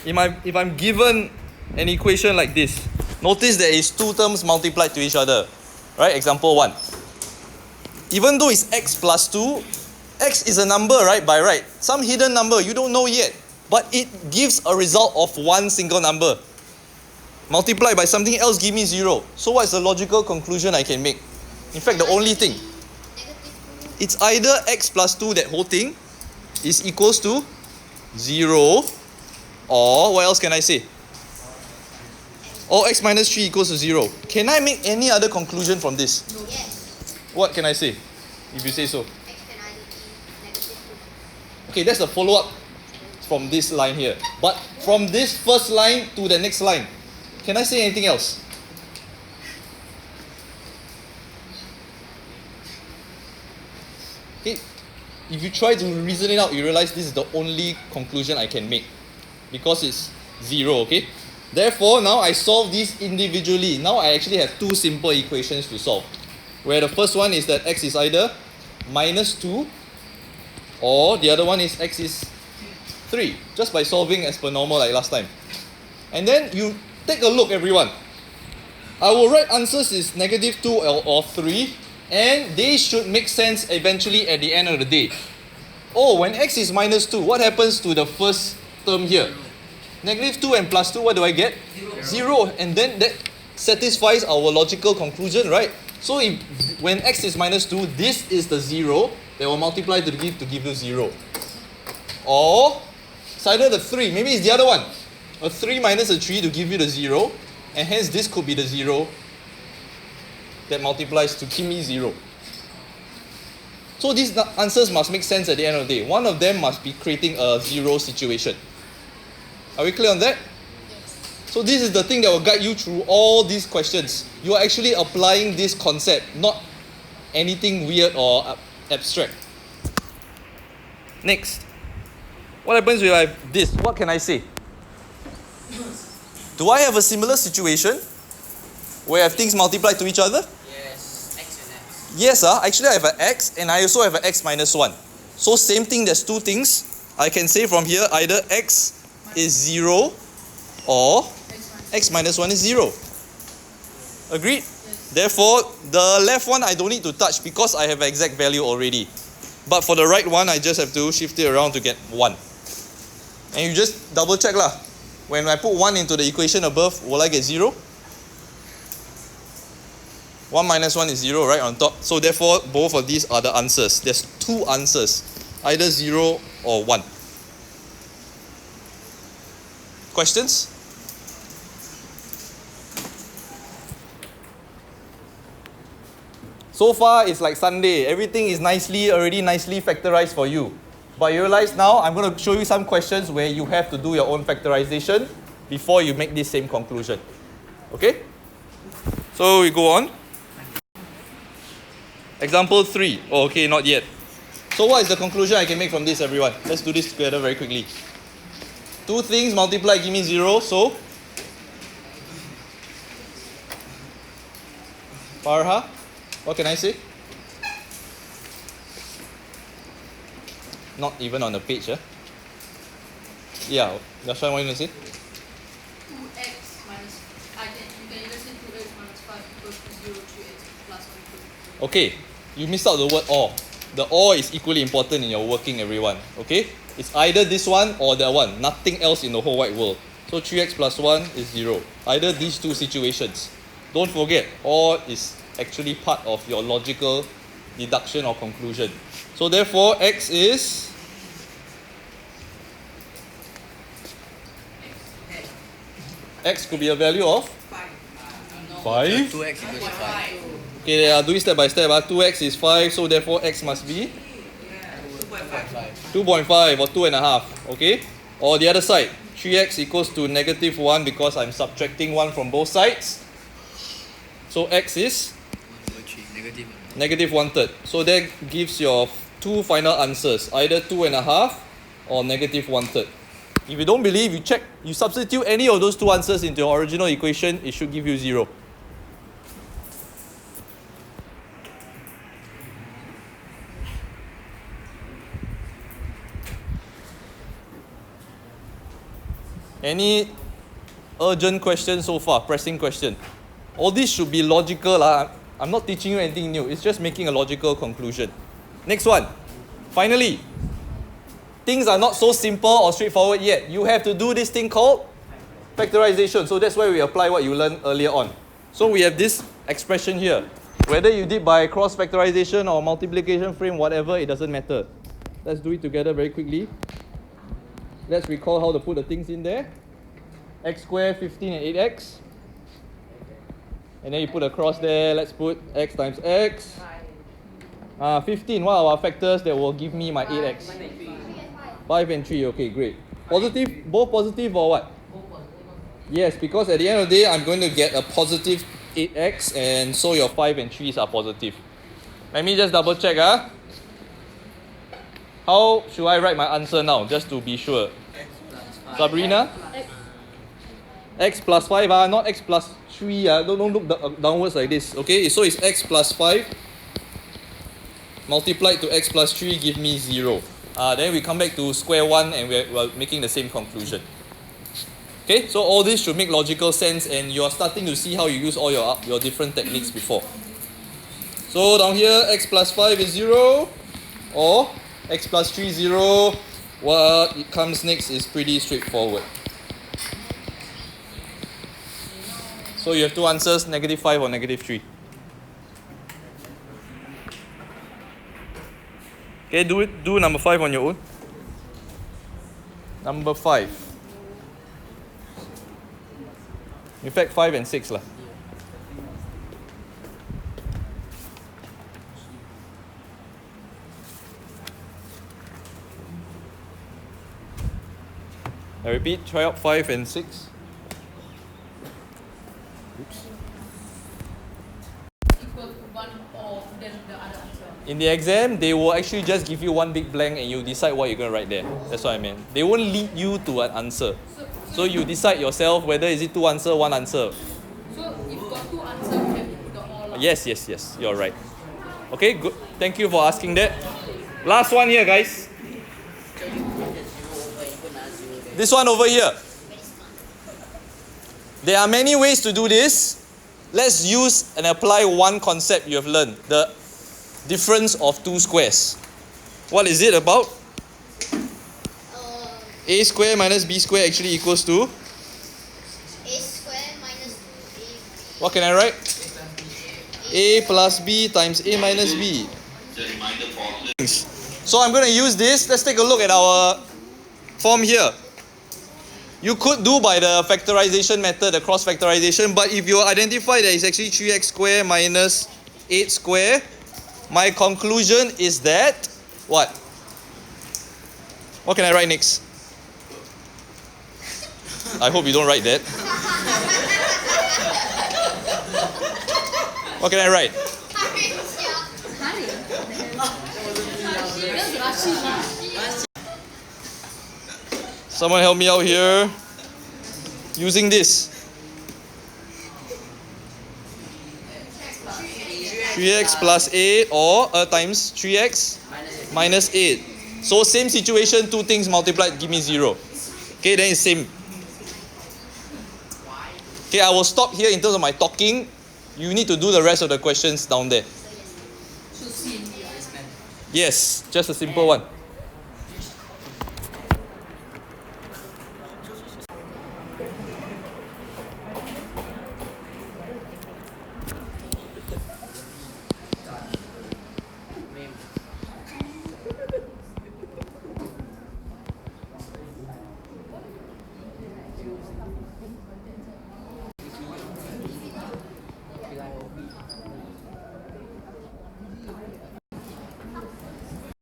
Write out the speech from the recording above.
if I'm given an equation like this, notice there is two terms multiplied to each other, right? Example 1. Even though it's x plus 2, x is a number, right? By right. Some hidden number, you don't know yet. But it gives a result of one single number. Multiplied by something else, give me 0. So what is the logical conclusion I can make? In fact, the only thing. It's either x plus 2, that whole thing, is equals to 0. Or, what else can I say? Or x minus 3 equals to 0. Can I make any other conclusion from this? Yes. What can I say, if you say so? X can either be -2. Okay, that's the follow-up from this line here. But from this first line to the next line, can I say anything else? Okay, if you try to reason it out, you realize this is the only conclusion I can make. Because it's 0, okay? Therefore, now I solve these individually. Now I actually have two simple equations to solve. Where the first one is that x is either -2, or the other one is x is 3. Just by solving as per normal like last time. And then you take a look, everyone. Our right answers is -2 or 3. And they should make sense eventually at the end of the day. Oh, when x is -2, what happens to the first term here? -2 and +2, what do I get? 0. And then that satisfies our logical conclusion, right? So if when x is -2, this is the 0 that will multiply to give you 0. Or it's either the 3, maybe it's the other one. A 3 minus a 3 to give you the 0, and hence this could be the 0 that multiplies to give me 0. So these answers must make sense at the end of the day. One of them must be creating a 0 situation. Are we clear on that? Yes. So this is the thing that will guide you through all these questions. You are actually applying this concept, not anything weird or abstract. Next. What happens when I have this? What can I say? Do I have a similar situation where I have things multiplied to each other? Yes, x and x. Yes, actually I have an x and I also have an x minus 1. So same thing, there's two things. I can say from here either x is 0 or x minus 1 is 0. Agreed? Yes. Therefore, the left one I don't need to touch because I have exact value already. But for the right one, I just have to shift it around to get 1. And you just double check lah. When I put 1 into the equation above, will I get 0? 1 minus 1 is 0, right, on top. So therefore, both of these are the answers. There's two answers. Either 0 or 1. Questions? So far, it's like Sunday. Everything is already nicely factorized for you. But you realize now, I'm going to show you some questions where you have to do your own factorization before you make this same conclusion. Okay? So we go on. Example 3. Oh, okay, not yet. So what is the conclusion I can make from this, everyone? Let's do this together very quickly. Two things multiply, give me 0. So, Farha, what can I say? Not even on the page, eh? Yeah, Dashan, what are you going to say? 2x minus, you can either say 2x minus 5 equals to 0, 3x plus 1, 2. Okay, you missed out the word or. The or is equally important in your working, everyone. Okay? It's either this one or that one. Nothing else in the whole wide world. So 3x plus 1 is 0. Either these two situations. Don't forget, or is actually part of your logical deduction or conclusion. So therefore, x is x could be a value of 5. 2x equals to 5. Okay, they are doing step by step. 2x is 5, so therefore x must be 2.5 or 2.5. Okay? Or the other side, 3x equals to -1 because I'm subtracting 1 from both sides. So x is -1/3. So that gives your two final answers, either 2.5 or -1/3. If you don't believe, you check, you substitute any of those two answers into your original equation, it should give you 0. Any urgent question so far? Pressing question? All this should be logical. I'm not teaching you anything new. It's just making a logical conclusion. Next one. Finally, things are not so simple or straightforward yet. You have to do this thing called factorization. So that's why we apply what you learned earlier on. So we have this expression here. Whether you did by cross factorization or multiplication frame, whatever, it doesn't matter. Let's do it together very quickly. Let's recall how to put the things in there. X squared, 15 and 8x. And then you put a cross there. Let's put x times x. 15, what are our factors that will give me my 8x? 5 and 3, okay, great. Positive, both positive or what? Yes, because at the end of the day, I'm going to get a positive 8x, and so your 5 and 3s are positive. Let me just double check. How should I write my answer now, just to be sure? Sabrina? X plus 5, not x plus 3. Don't look downwards like this. Okay, so it's x plus 5 multiplied to x plus 3 give me 0. Then we come back to square 1 and we're making the same conclusion. Okay, so all this should make logical sense, and you're starting to see how you use all your different techniques before. So down here, x plus 5 is 0, or x plus 3 is 0. What comes next is pretty straightforward. So you have two answers, negative 5 or negative 3. Okay, do number 5 on your own. Number 5. In fact, 5 and 6 lah. I repeat, try out 5 and 6. Oops. Equal to one or then the other answer. In the exam, they will actually just give you one big blank and you decide what you're going to write there. That's what I meant. They won't lead you to an answer. So you decide yourself whether is it two answer, one answer. So if got two answers, we have to put the all up. Yes, you're right. Okay, good. Thank you for asking that. Last one here, guys. This one over here. There are many ways to do this. Let's use and apply one concept you have learned. The difference of two squares. What is it about? A square minus B square actually equals to? A square minus 2A. What can I write? A plus B times A minus B. So I'm going to use this. Let's take a look at our form here. You could do by the factorization method, the cross factorization, but if you identify that it's actually 3x square minus 8 square, my conclusion is that, what? What can I write next? I hope you don't write that. What can I write? Someone help me out here. Using this. 3x plus 8 or times 3x minus 8. So same situation, two things multiplied give me 0. Okay, then it's same. Okay, I will stop here in terms of my talking. You need to do the rest of the questions down there. So C and D. Yes, just a simple one.